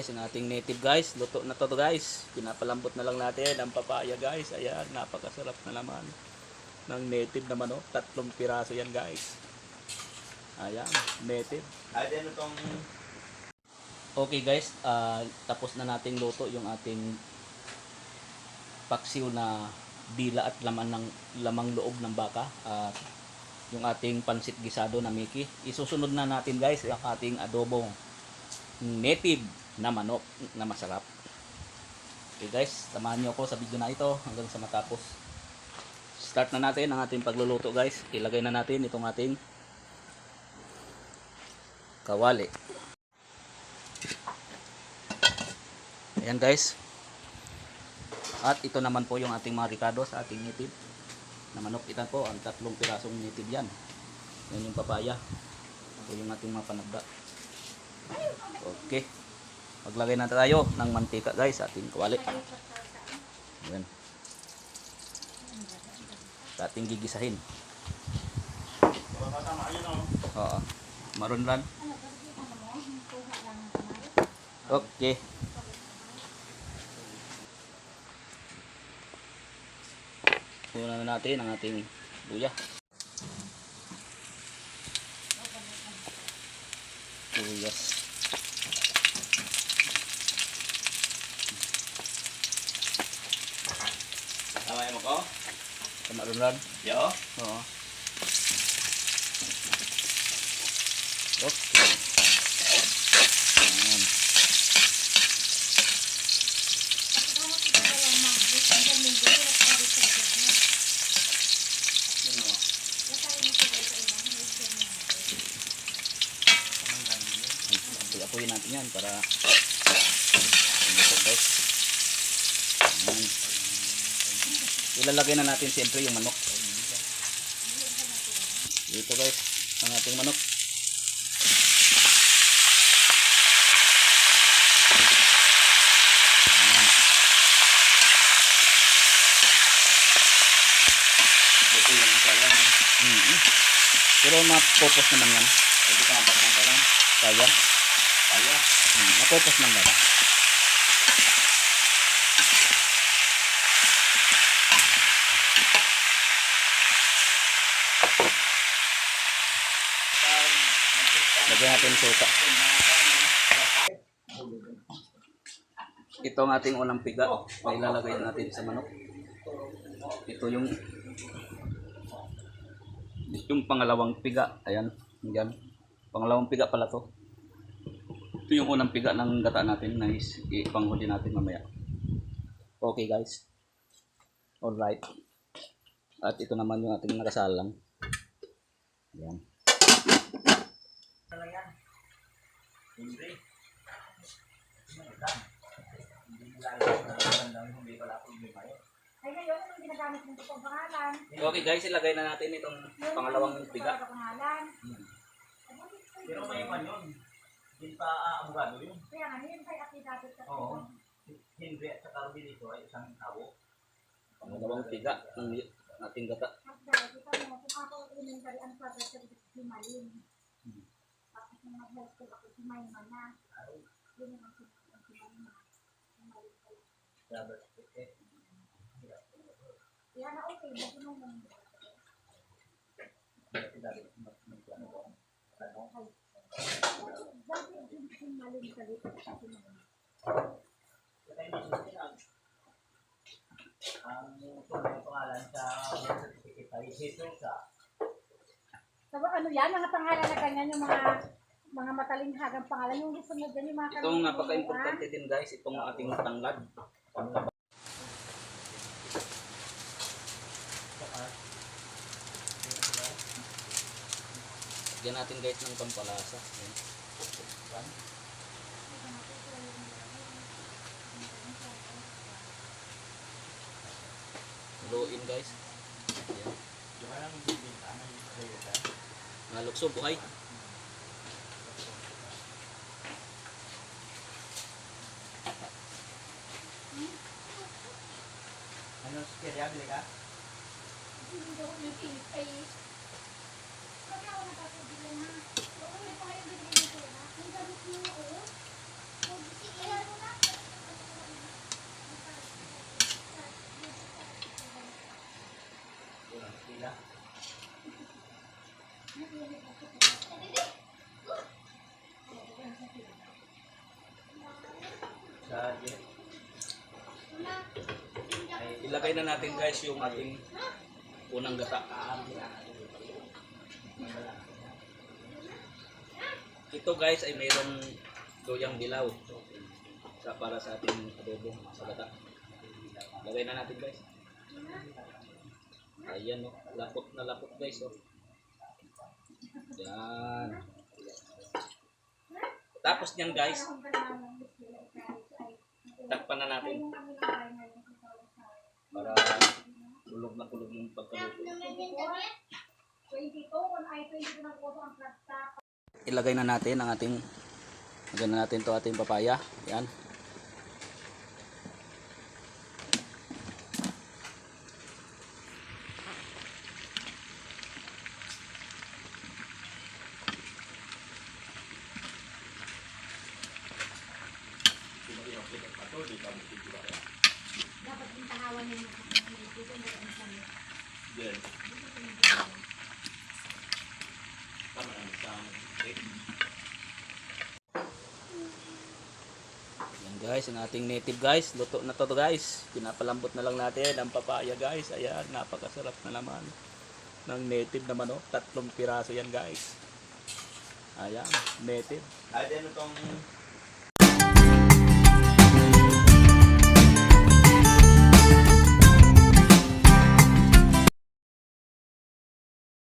guys, ang ating native guys. Luto na to guys. Pinapalambot na lang natin ang papaya guys. Ayan, napakasarap na naman ng native na manok. 3 piraso yan guys. Ayan, native. Ayan itong... Okay guys, tapos na nating luto yung ating paksiw na dila at lamang loob ng baka. Yung ating pansit gisado na Mickey. Isusunod na natin guys yung ating adobo native na manok na masarap. Okay guys, samahan nyo ako sa video na ito hanggang sa matapos. Start na natin ang ating pagluluto guys. Ilagay na natin itong ating kawali. Ayan guys. At ito naman po yung ating mga ricado sa ating native na manok. Ito po ang 3 pirasong native yan. Yan yung papaya. Ito yung ating mga panagda. Okay. Maglagay na tayo ng mantika guys sa ating kawali. Ayan. Sa ating gigisahin. Oo. Maroon lang. Okay. Una na natin ang ating luya. Luyas. Tama mo ko? Tama rin lang. Yo? Oo. Okay. Ayan. Apoyin natin yan para guys. Ayan. Ilalagay na natin siyempre yung manok. Dito guys, ang ating manok. Ayan. Dito yung sayang. Pero mapopos naman yan. Pwede ka mapakang ka lang. Kaya. Kaya. Mapopos naman yan. Lagyan natin suka. Ito ang ating unang piga na ilalagay natin sa manok. Ito yung pangalawang piga. Ayan, yan. Pangalawang piga pala to. Ito yung unang piga ng gata natin na ipanghuli natin mamaya. Okay guys. Alright. At ito naman yung ating nakasalang. Ayan. Hindi. Ay, ngayon, anong ginagamit mo itong pangalan? Okay guys, ilagay na natin itong pangalawang piga. Pero may iwan yun. Hindi pa abogado yun. Kaya nga, yun kay Ate David sa Oo. Hindi at saka Ruby dito ay isang tao. Pangalawang piga ng ating gata. Dahil kita mo, kung ako inintari ang father sa Himalin. Tapos nung mag-high school ako, Himalin na. Yun yung Himalin na. Himalin pala. Kaya na okay, magunong lang. Dahil yung Himalin sa dito sa Himalin. Ang tunay pangalan sa certificate ay Jesus sa Sabi, ano yan, mga pangalan na ganyan, yung mga matalinghagang pangalan, yung gusto mo dyan, yung mga Itong napaka-importante din guys, itong ating tanglad. Lagyan natin guys ng pampalasa. Ayan. Haluin guys. Ayan. Nalukso buhay. ano kaya bili ka? Hindi daw yung face. Kaya ako nakakabili na. Oo, may pangalan din yung pera. Ang gamit niyo, oo. Walang pila. Sa jet. Ilagay na natin guys yung ating unang gata. Ito guys ay mayroong tuyang dilaw para sa ating adobo sa gata. Lagay na natin guys. Ayan oh, lapot na lapot guys oh. Yan. Tapos niyan guys, takpan na natin para kulog na kulog yung pagkaluto. Ilagay na natin ang ating to ating papaya. Yan. Dapat yung tahawan niya. Good. Tama na yan guys, ang ating native guys. Luto na to guys. Pinapalambot na lang natin ang papaya guys. Ayan, napakasarap na naman ng native na manok. 3 piraso yan guys. Ayan, native. Ay, din itong